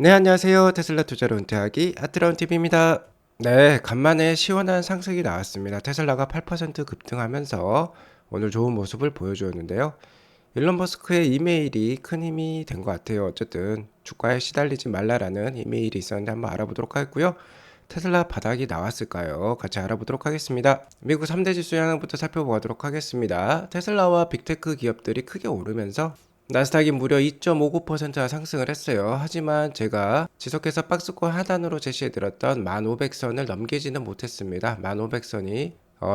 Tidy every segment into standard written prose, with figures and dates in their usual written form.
네, 안녕하세요. 테슬라 투자로 은퇴하기 아트라운 TV입니다. 네, 간만에 시원한 상승이 나왔습니다. 테슬라가 8% 급등하면서 오늘 좋은 모습을 보여주었는데요. 일론 머스크의 이메일이 큰 힘이 된 것 같아요. 어쨌든 주가에 시달리지 말라라는 이메일이 있었는데 한번 알아보도록 하겠고요. 테슬라 바닥이 나왔을까요? 같이 알아보도록 하겠습니다. 미국 3대 지수 영향부터 살펴보도록 하겠습니다. 테슬라와 빅테크 기업들이 크게 오르면서 나스닥이 무려 2.59%나 상승을 했어요. 하지만 제가 지속해서 박스권 하단으로 제시해드렸던 1500선을 넘기지는 못했습니다. 1500선이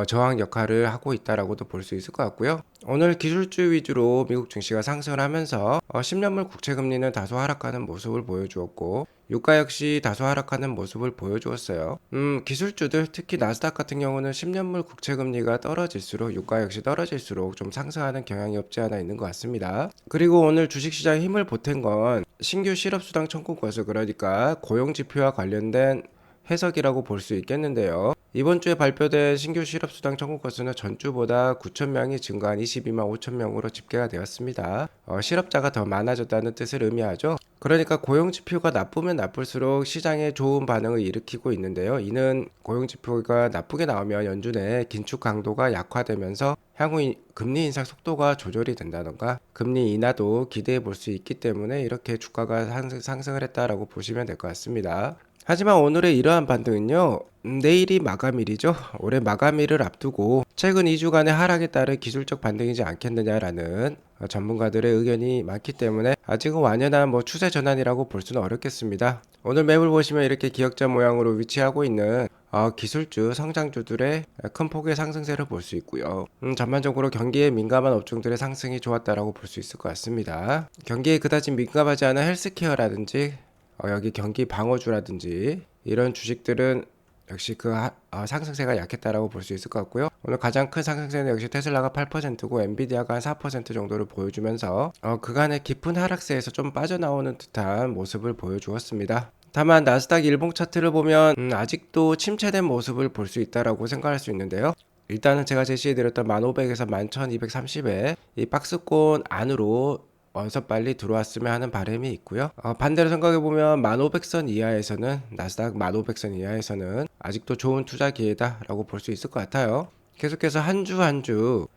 저항 역할을 하고 있다라고도 볼 수 있을 것 같고요. 오늘 기술주 위주로 미국 증시가 상승을 하면서 10년물 국채금리는 다소 하락하는 모습을 보여주었고 유가 역시 다소 하락하는 모습을 보여주었어요. 기술주들 특히 나스닥 같은 경우는 10년물 국채금리가 떨어질수록 유가 역시 떨어질수록 좀 상승하는 경향이 없지 않아 있는 것 같습니다. 그리고 오늘 주식시장에 힘을 보탠 건 신규 실업수당 청구 건수, 그러니까 고용지표와 관련된 해석이라고 볼 수 있겠는데요. 이번 주에 발표된 신규 실업수당 청구 건수는 전주보다 9,000명이 증가한 22만 5천 명으로 집계가 되었습니다. 실업자가 더 많아졌다는 뜻을 의미하죠. 그러니까 고용지표가 나쁘면 나쁠수록 시장에 좋은 반응을 일으키고 있는데요. 이는 고용지표가 나쁘게 나오면 연준의 긴축 강도가 약화되면서 향후 금리 인상 속도가 조절이 된다던가 금리 인하도 기대해 볼 수 있기 때문에 이렇게 주가가 상승을 했다라고 보시면 될 것 같습니다. 하지만 오늘의 이러한 반등은요, 내일이 마감일이죠. 올해 마감일을 앞두고 최근 2주간의 하락에 따른 기술적 반등이지 않겠느냐라는 전문가들의 의견이 많기 때문에 아직은 완연한 추세 전환이라고 볼 수는 어렵겠습니다. 오늘 매물 보시면 이렇게 기역자 모양으로 위치하고 있는 기술주, 성장주들의 큰 폭의 상승세를 볼 수 있고요. 전반적으로 경기에 민감한 업종들의 상승이 좋았다라고 볼 수 있을 것 같습니다. 경기에 그다지 민감하지 않은 헬스케어라든지 여기 경기 방어주라든지 이런 주식들은 역시 상승세가 약했다라고 볼 수 있을 것 같고요. 오늘 가장 큰 상승세는 역시 테슬라가 8%고 엔비디아가 한 4% 정도를 보여주면서 그간의 깊은 하락세에서 좀 빠져나오는 듯한 모습을 보여주었습니다. 다만 나스닥 일봉 차트를 보면 아직도 침체된 모습을 볼 수 있다라고 생각할 수 있는데요. 일단은 제가 제시해드렸던 1500에서 11230에 이 박스권 안으로 어서 빨리 들어왔으면 하는 바람이 있고요. 반대로 생각해보면 1500선 이하에서는 나스닥 1500선 이하에서는 아직도 좋은 투자 기회다라고 볼 수 있을 것 같아요. 계속해서 한 주 한 주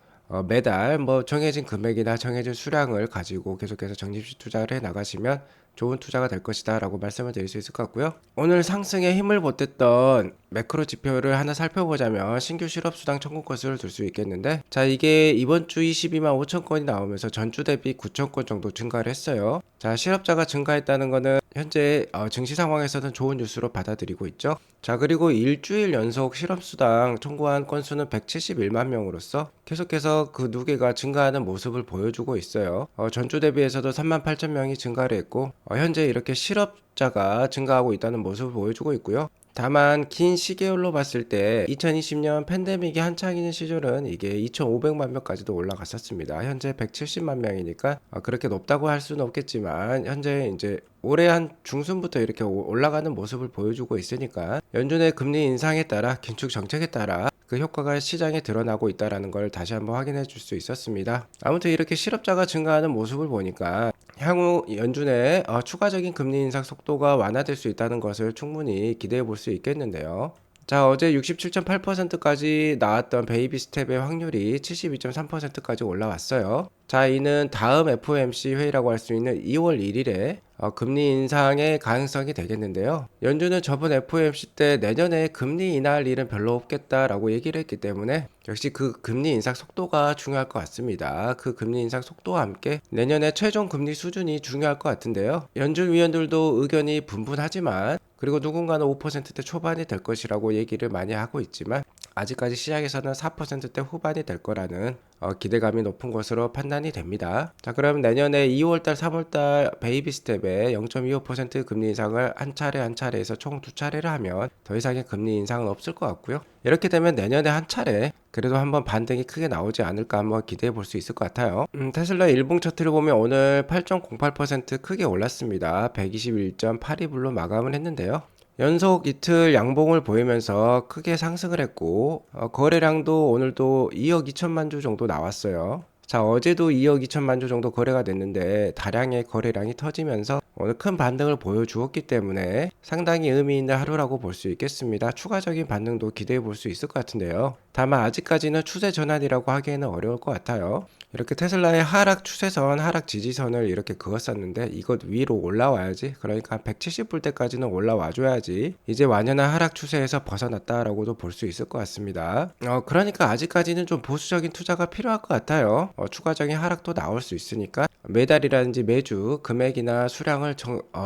매달 정해진 금액이나 정해진 수량을 가지고 계속해서 적립식 투자를 해 나가시면 좋은 투자가 될 것이다 라고 말씀을 드릴 수 있을 것 같고요. 오늘 상승에 힘을 보탰던 매크로 지표를 하나 살펴보자면 신규 실업수당 청구 건수를 둘 수 있겠는데, 자, 이게 이번 주 22만 5천 건이 나오면서 전주 대비 9천 건 정도 증가를 했어요. 자, 실업자가 증가했다는 거는 현재 증시 상황에서는 좋은 뉴스로 받아들이고 있죠. 자, 그리고 일주일 연속 실업수당 청구한 건수는 171만 명으로서 계속해서 그 누계가 증가하는 모습을 보여주고 있어요. 전주 대비해서도 3만 8천 명이 증가를 했고 현재 이렇게 실업자가 증가하고 있다는 모습을 보여주고 있고요. 다만 긴 시계열로 봤을 때 2020년 팬데믹이 한창인 시절은 이게 2,500만 명까지도 올라갔었습니다. 현재 170만 명이니까 그렇게 높다고 할 수는 없겠지만 현재 이제 올해 한 중순부터 이렇게 올라가는 모습을 보여주고 있으니까 연준의 금리 인상에 따라 긴축 정책에 따라 그 효과가 시장에 드러나고 있다는 걸 다시 한번 확인해 줄 수 있었습니다. 아무튼 이렇게 실업자가 증가하는 모습을 보니까 향후 연준의 추가적인 금리 인상 속도가 완화될 수 있다는 것을 충분히 기대해 볼 수 있겠는데요. 자, 어제 67.8%까지 나왔던 베이비 스텝의 확률이 72.3%까지 올라왔어요. 자, 이는 다음 FOMC 회의라고 할 수 있는 2월 1일에 금리 인상의 가능성이 되겠는데요. 연준은 저번 FOMC 때 내년에 금리 인하할 일은 별로 없겠다라고 얘기를 했기 때문에 역시 그 금리 인상 속도가 중요할 것 같습니다. 그 금리 인상 속도와 함께 내년에 최종 금리 수준이 중요할 것 같은데요. 연준 위원들도 의견이 분분하지만 그리고 누군가는 5%대 초반이 될 것이라고 얘기를 많이 하고 있지만 아직까지 시장에서는 4%대 후반이 될 거라는 기대감이 높은 것으로 판단이 됩니다. 자, 그럼 내년에 2월달, 3월달 베이비 스텝에 0.25% 금리 인상을 한 차례 한 차례에서 총 두 차례를 하면 더 이상의 금리 인상은 없을 것 같고요. 이렇게 되면 내년에 한 차례 그래도 한번 반등이 크게 나오지 않을까 한번 기대해 볼 수 있을 것 같아요. 테슬라 일봉 차트를 보면 오늘 8.08% 크게 올랐습니다. 121.82불로 마감을 했는데요. 연속 이틀 양봉을 보이면서 크게 상승을 했고 거래량도 오늘도 2억 2천만 주 정도 나왔어요. 자, 어제도 2억 2천만 주 정도 거래가 됐는데 다량의 거래량이 터지면서 오늘 큰 반등을 보여주었기 때문에 상당히 의미 있는 하루라고 볼 수 있겠습니다. 추가적인 반등도 기대해 볼 수 있을 것 같은데요. 다만 아직까지는 추세 전환이라고 하기에는 어려울 것 같아요. 이렇게 테슬라의 하락 추세선, 하락 지지선을 이렇게 그었었는데 이것 위로 올라와야지. 그러니까 170불 때까지는 올라와 줘야지 이제 완연한 하락 추세에서 벗어났다라고도 볼 수 있을 것 같습니다. 그러니까 아직까지는 좀 보수적인 투자가 필요할 것 같아요. 추가적인 하락도 나올 수 있으니까 매달이라든지 매주 금액이나 수량을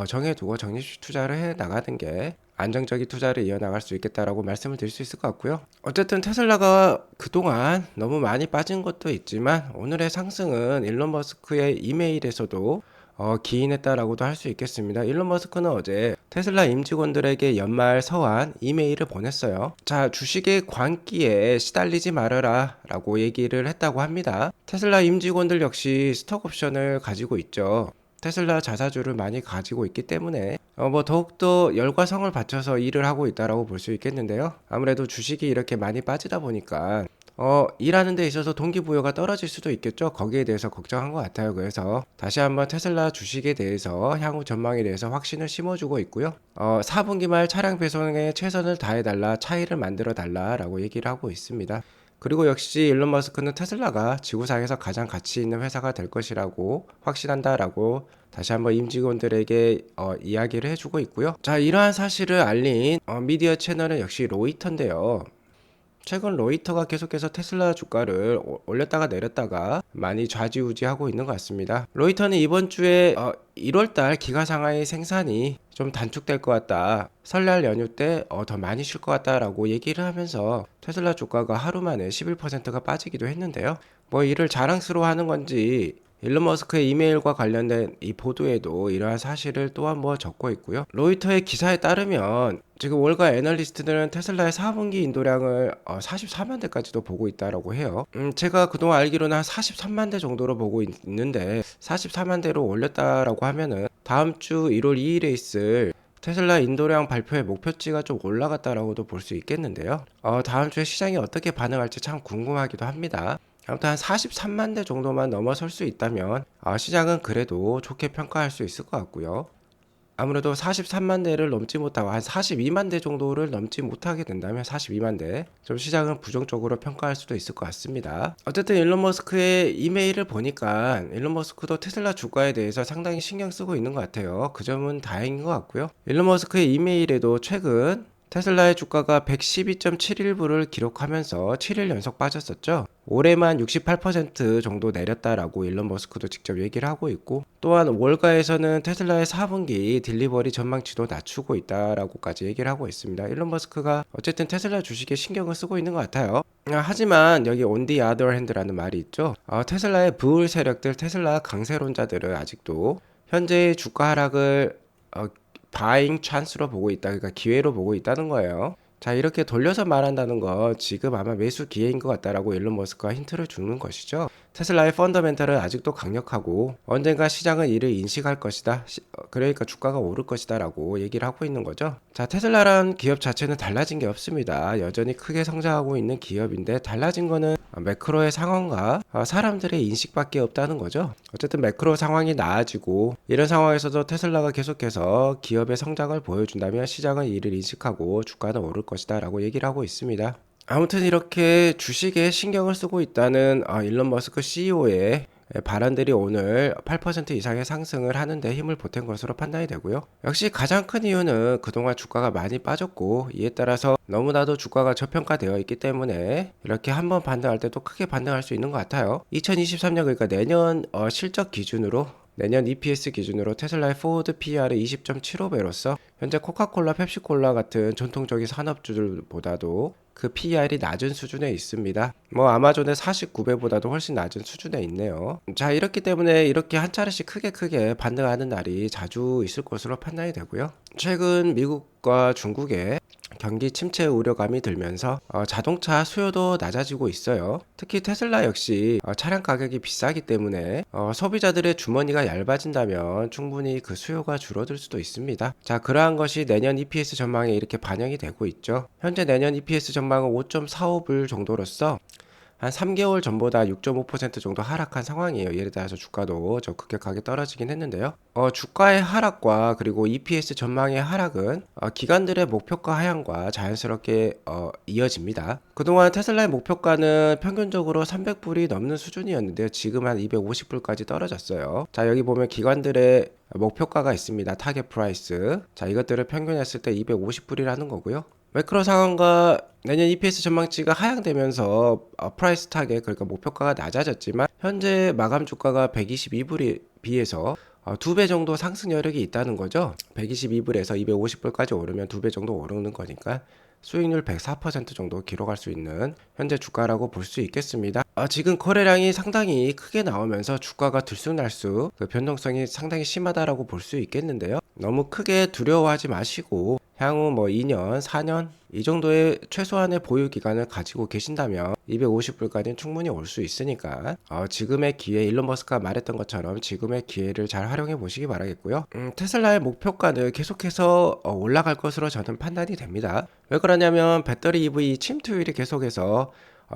정해두고 적립식 투자를 해 나가는 게 안정적인 투자를 이어나갈 수 있겠다라고 말씀을 드릴 수 있을 것 같고요. 어쨌든 테슬라가 그동안 너무 많이 빠진 것도 있지만 오늘의 상승은 일론 머스크의 이메일에서도 기인했다라고도 할 수 있겠습니다. 일론 머스크는 어제 테슬라 임직원들에게 연말 서한 이메일을 보냈어요. 자, 주식의 광기에 시달리지 말아라 라고 얘기를 했다고 합니다. 테슬라 임직원들 역시 스톡옵션을 가지고 있죠. 테슬라 자사주를 많이 가지고 있기 때문에 더욱더 열과 성을 바쳐서 일을 하고 있다라고 볼 수 있겠는데요. 아무래도 주식이 이렇게 많이 빠지다 보니까 일하는 데 있어서 동기부여가 떨어질 수도 있겠죠. 거기에 대해서 걱정한 것 같아요. 그래서 다시 한번 테슬라 주식에 대해서 향후 전망에 대해서 확신을 심어주고 있고요. 4분기 말 차량 배송에 최선을 다해달라, 차이를 만들어 달라라고 얘기를 하고 있습니다. 그리고 역시 일론 머스크는 테슬라가 지구상에서 가장 가치 있는 회사가 될 것이라고 확신한다라고 다시 한번 임직원들에게 이야기를 해주고 있고요. 자, 이러한 사실을 알린 미디어 채널은 역시 로이터인데요. 최근 로이터가 계속해서 테슬라 주가를 올렸다가 내렸다가 많이 좌지우지하고 있는 것 같습니다. 로이터는 이번 주에 1월달 기가상하의 생산이 좀 단축될 것 같다. 설날 연휴 때 더 많이 쉴 것 같다라고 얘기를 하면서 테슬라 주가가 하루 만에 11%가 빠지기도 했는데요. 뭐 이를 자랑스러워하는 건지 일론 머스크의 이메일과 관련된 이 보도에도 이러한 사실을 또 한 번 적고 있고요. 로이터의 기사에 따르면 지금 월가 애널리스트들은 테슬라의 4분기 인도량을 44만 대까지도 보고 있다라고 해요. 제가 그동안 알기로는 한 43만 대 정도로 보고 있는데 44만 대로 올렸다라고 하면은 다음 주 1월 2일에 있을 테슬라 인도량 발표의 목표치가 좀 올라갔다라고도 볼 수 있겠는데요. 다음 주에 시장이 어떻게 반응할지 참 궁금하기도 합니다. 아무튼 한 43만 대 정도만 넘어설 수 있다면 시장은 그래도 좋게 평가할 수 있을 것 같고요. 아무래도 43만 대를 넘지 못하고 한 42만 대 정도를 넘지 못하게 된다면 42만 대 좀 시장은 부정적으로 평가할 수도 있을 것 같습니다. 어쨌든 일론 머스크의 이메일을 보니까 일론 머스크도 테슬라 주가에 대해서 상당히 신경 쓰고 있는 것 같아요. 그 점은 다행인 것 같고요. 일론 머스크의 이메일에도 최근 테슬라의 주가가 112.71불을 기록하면서 7일 연속 빠졌었죠. 올해만 68% 정도 내렸다라고 일론 머스크도 직접 얘기를 하고 있고, 또한 월가에서는 테슬라의 4분기 딜리버리 전망치도 낮추고 있다라고까지 얘기를 하고 있습니다. 일론 머스크가 어쨌든 테슬라 주식에 신경을 쓰고 있는 것 같아요. 하지만 여기 on the other hand라는 말이 있죠. 테슬라의 부울 세력들, 테슬라 강세론자들은 아직도 현재의 주가 하락을 바잉 찬스로 보고 있다. 그러니까 기회로 보고 있다는 거예요. 자, 이렇게 돌려서 말한다는 거 지금 아마 매수 기회인 것 같다라고 일론 머스크가 힌트를 주는 것이죠. 테슬라의 펀더멘탈은 아직도 강력하고 언젠가 시장은 이를 인식할 것이다. 그러니까 주가가 오를 것이다 라고 얘기를 하고 있는 거죠. 자, 테슬라란 기업 자체는 달라진 게 없습니다. 여전히 크게 성장하고 있는 기업인데 달라진 거는 매크로의 상황과 사람들의 인식밖에 없다는 거죠. 어쨌든 매크로 상황이 나아지고 이런 상황에서도 테슬라가 계속해서 기업의 성장을 보여준다면 시장은 이를 인식하고 주가는 오를 것이다 라고 얘기를 하고 있습니다. 아무튼 이렇게 주식에 신경을 쓰고 있다는 일론 머스크 CEO의 발언들이 오늘 8% 이상의 상승을 하는데 힘을 보탠 것으로 판단이 되고요. 역시 가장 큰 이유는 그동안 주가가 많이 빠졌고 이에 따라서 너무나도 주가가 저평가되어 있기 때문에 이렇게 한번 반등할 때도 크게 반등할 수 있는 것 같아요. 2023년 그러니까 내년 실적 기준으로 내년 EPS 기준으로 테슬라의 포워드 PER은 20.75배로서 현재 코카콜라, 펩시콜라 같은 전통적인 산업주들보다도 그 PER이 낮은 수준에 있습니다. 아마존의 49배보다도 훨씬 낮은 수준에 있네요. 자, 이렇기 때문에 이렇게 한 차례씩 크게 반등하는 날이 자주 있을 것으로 판단이 되고요. 최근 미국과 중국의 경기 침체 우려감이 들면서 자동차 수요도 낮아지고 있어요. 특히 테슬라 역시 차량 가격이 비싸기 때문에 소비자들의 주머니가 얇아진다면 충분히 그 수요가 줄어들 수도 있습니다. 자, 그러한 것이 내년 EPS 전망에 이렇게 반영이 되고 있죠. 현재 내년 EPS 전망은 5.45불 정도로서 한 3개월 전보다 6.5% 정도 하락한 상황이에요. 예를 들어서 주가도 저 급격하게 떨어지긴 했는데요. 주가의 하락과 그리고 EPS 전망의 하락은 기관들의 목표가 하향과 자연스럽게 이어집니다. 그동안 테슬라의 목표가는 평균적으로 300불이 넘는 수준이었는데요. 지금 한 250불까지 떨어졌어요. 자, 여기 보면 기관들의 목표가가 있습니다. 타겟 프라이스. 자, 이것들을 평균했을 때 250불이라는 거고요. 매크로 상황과 내년 EPS 전망치가 하향되면서 프라이스 타겟, 그러니까 목표가가 낮아졌지만 현재 마감 주가가 122불에 비해서 2배 정도 상승 여력이 있다는 거죠. 122불에서 250불까지 오르면 2배 정도 오르는 거니까 수익률 104% 정도 기록할 수 있는 현재 주가라고 볼 수 있겠습니다. 지금 거래량이 상당히 크게 나오면서 주가가 들쑥날쑥 그 변동성이 상당히 심하다라고 볼 수 있겠는데요. 너무 크게 두려워하지 마시고 향후 뭐 2년, 4년 이 정도의 최소한의 보유 기간을 가지고 계신다면 250불까지는 충분히 올 수 있으니까 지금의 기회, 일론 머스크가 말했던 것처럼 지금의 기회를 잘 활용해 보시기 바라겠고요. 테슬라의 목표가는 계속해서 올라갈 것으로 저는 판단이 됩니다. 왜 그러냐면 배터리 EV 침투율이 계속해서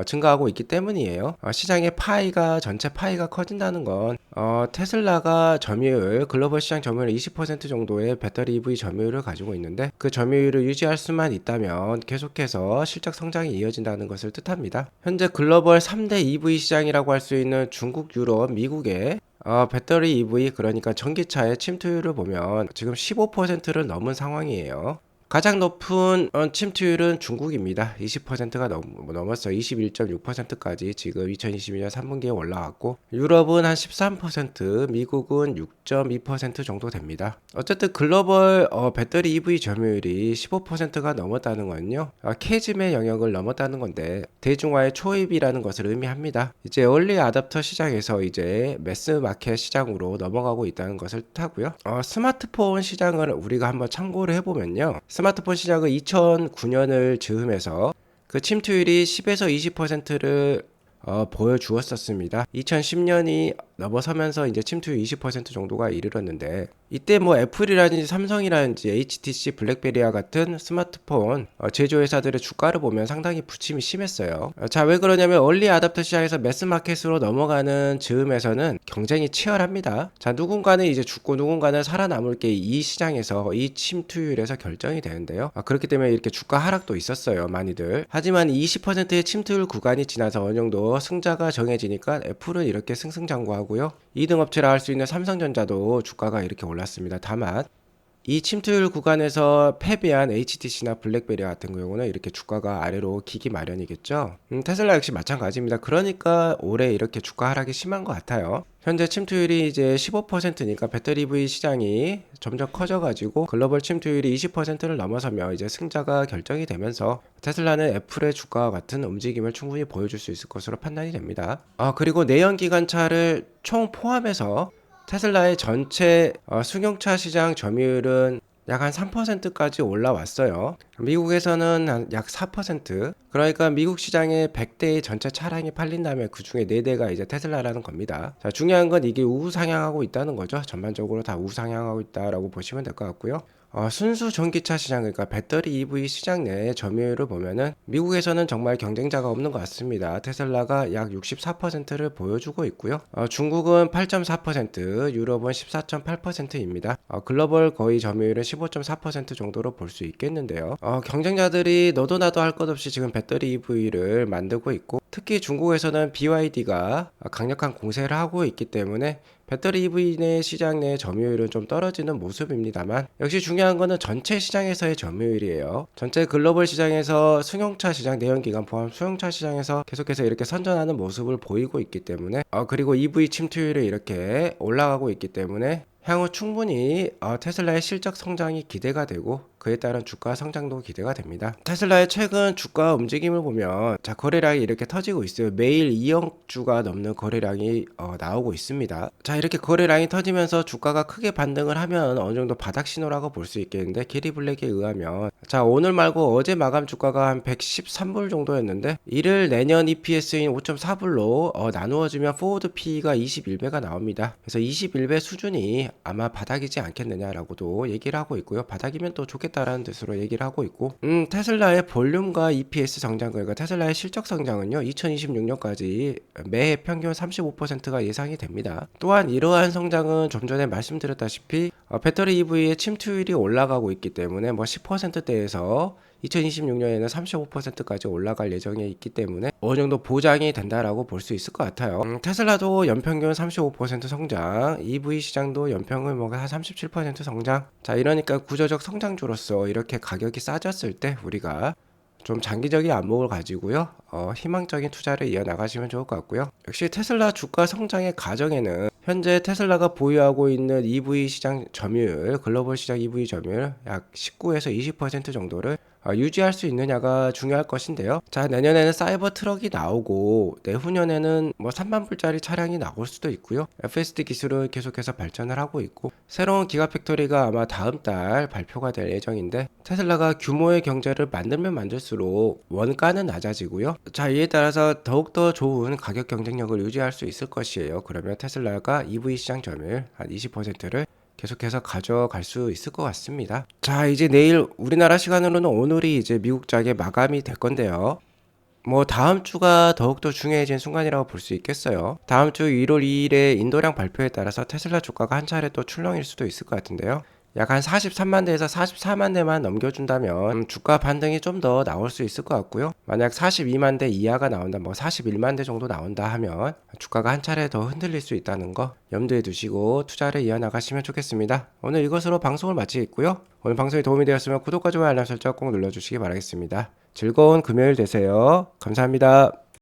증가하고 있기 때문이에요. 시장의 파이가 전체 파이가 커진다는 건 테슬라가 점유율 글로벌 시장 점유율 20% 정도의 배터리 EV 점유율을 가지고 있는데 그 점유율을 유지할 수만 있다면 계속해서 실적 성장이 이어진다는 것을 뜻합니다. 현재 글로벌 3대 EV 시장이라고 할 수 있는 중국, 유럽, 미국의 배터리 EV 그러니까 전기차의 침투율을 보면 지금 15%를 넘은 상황이에요. 가장 높은 침투율은 중국입니다. 20%가 넘었어요. 21.6%까지 지금 2022년 3분기에 올라왔고 유럽은 한 13%, 미국은 6.2% 정도 됩니다. 어쨌든 글로벌 배터리 EV 점유율이 15%가 넘었다는 건요. 캐즘의 영역을 넘었다는 건데 대중화의 초입이라는 것을 의미합니다. 이제 얼리 아답터 시장에서 이제 매스 마켓 시장으로 넘어가고 있다는 것을 뜻하고요. 스마트폰 시장을 우리가 한번 참고를 해보면요. 스마트폰 시장은 2009년을 즈음해서 그 침투율이 10에서 20%를 보여주었었습니다. 2010년이 넘어서면서 이제 침투율 20% 정도가 이르렀는데 이때 뭐 애플이라든지 삼성이라든지 HTC, 블랙베리와 같은 스마트폰 제조회사들의 주가를 보면 상당히 부침이 심했어요. 자, 왜 그러냐면 얼리 아답터 시장에서 매스마켓으로 넘어가는 즈음에서는 경쟁이 치열합니다. 자, 누군가는 이제 죽고 누군가는 살아남을 게 이 시장에서 이 침투율에서 결정이 되는데요. 그렇기 때문에 이렇게 주가 하락도 있었어요, 많이들. 하지만 20%의 침투율 구간이 지나서 어느 정도 승자가 정해지니까 애플은 이렇게 승승장구하고 2등 업체라 할 수 있는 삼성전자도 주가가 이렇게 올랐습니다. 다만 이 침투율 구간에서 패배한 HTC나 블랙베리 같은 경우는 이렇게 주가가 아래로 기기 마련이겠죠. 테슬라 역시 마찬가지입니다. 그러니까 올해 이렇게 주가 하락이 심한 것 같아요. 현재 침투율이 이제 15%니까 배터리 EV 시장이 점점 커져가지고 글로벌 침투율이 20%를 넘어서며 이제 승자가 결정이 되면서 테슬라는 애플의 주가와 같은 움직임을 충분히 보여줄 수 있을 것으로 판단이 됩니다. 그리고 내연기관차를 총 포함해서 테슬라의 전체 승용차 시장 점유율은 약 한 3%까지 올라왔어요. 미국에서는 약 4%. 그러니까 미국 시장에 100대의 전체 차량이 팔린다면 그 중에 4대가 이제 테슬라라는 겁니다. 자, 중요한 건 이게 우상향하고 있다는 거죠. 전반적으로 다 우상향하고 있다라고 보시면 될 것 같고요. 순수 전기차 시장, 그러니까 배터리 EV 시장 내의 점유율을 보면은 미국에서는 정말 경쟁자가 없는 것 같습니다. 테슬라가 약 64%를 보여주고 있고요. 중국은 8.4%, 유럽은 14.8%입니다. 글로벌 거의 점유율은 15.4% 정도로 볼 수 있겠는데요. 경쟁자들이 너도 나도 할 것 없이 지금 배터리 EV를 만들고 있고 특히 중국에서는 BYD가 강력한 공세를 하고 있기 때문에 배터리 EV 내 시장 내 점유율은 좀 떨어지는 모습입니다만 역시 중요한 거는 전체 시장에서의 점유율이에요. 전체 글로벌 시장에서 승용차 시장, 내연기관 포함 승용차 시장에서 계속해서 이렇게 선전하는 모습을 보이고 있기 때문에 그리고 EV 침투율이 이렇게 올라가고 있기 때문에 향후 충분히 테슬라의 실적 성장이 기대가 되고 그에 따른 주가 성장도 기대가 됩니다. 테슬라의 최근 주가 움직임을 보면 자, 거래량이 이렇게 터지고 있어요. 매일 2억 주가 넘는 거래량이 나오고 있습니다. 자, 이렇게 거래량이 터지면서 주가가 크게 반등을 하면 어느 정도 바닥 신호라고 볼 수 있겠는데 캐리 블랙에 의하면 자, 오늘 말고 어제 마감 주가가 한 113불 정도였는데 이를 내년 EPS인 5.4불로 나누어주면 포워드 P가 21배가 나옵니다. 그래서 21배 수준이 아마 바닥이지 않겠느냐라고도 얘기를 하고 있고요. 바닥이면 또 좋겠다 성장했다라는 뜻으로 얘기를 하고 있고, 테슬라의 볼륨과 EPS 성장, 그러니까 테슬라의 실적 성장은요 2026년까지 매해 평균 35%가 예상이 됩니다. 또한 이러한 성장은 좀 전에 말씀드렸다시피 배터리 EV의 침투율이 올라가고 있기 때문에 뭐 10%대에서 2026년에는 35%까지 올라갈 예정에 있기 때문에 어느 정도 보장이 된다라고 볼 수 있을 것 같아요. 테슬라도 연평균 35% 성장, EV 시장도 연평균 한 37% 성장. 자, 이러니까 구조적 성장주로서 이렇게 가격이 싸졌을 때 우리가 좀 장기적인 안목을 가지고요, 희망적인 투자를 이어나가시면 좋을 것 같고요. 역시 테슬라 주가 성장의 과정에는 현재 테슬라가 보유하고 있는 EV 시장 점유율, 글로벌 시장 EV 점유율 약 19에서 20% 정도를 유지할 수 있느냐가 중요할 것인데요. 자, 내년에는 사이버 트럭이 나오고 내후년에는 뭐 3만 불짜리 차량이 나올 수도 있고요. FSD 기술은 계속해서 발전을 하고 있고 새로운 기가팩토리가 아마 다음 달 발표가 될 예정인데 테슬라가 규모의 경제를 만들면 만들수록 원가는 낮아지고요. 자, 이에 따라서 더욱더 좋은 가격 경쟁력을 유지할 수 있을 것이에요. 그러면 테슬라가 EV 시장 점유율 한 20%를 계속해서 가져갈 수 있을 것 같습니다. 자, 이제 내일 우리나라 시간으로는 오늘이 이제 미국장의 마감이 될 건데요. 뭐 다음 주가 더욱더 중요해진 순간이라고 볼 수 있겠어요. 다음 주 1월 2일에 인도량 발표에 따라서 테슬라 주가가 한 차례 또 출렁일 수도 있을 것 같은데요. 약 한 43만 대에서 44만 대만 넘겨준다면 주가 반등이 좀 더 나올 수 있을 것 같고요. 만약 42만 대 이하가 나온다, 뭐 41만 대 정도 나온다 하면 주가가 한 차례 더 흔들릴 수 있다는 거 염두에 두시고 투자를 이어나가시면 좋겠습니다. 오늘 이것으로 방송을 마치겠고요. 오늘 방송이 도움이 되었으면 구독과 좋아요 알람 설정 꼭 눌러주시기 바라겠습니다. 즐거운 금요일 되세요. 감사합니다.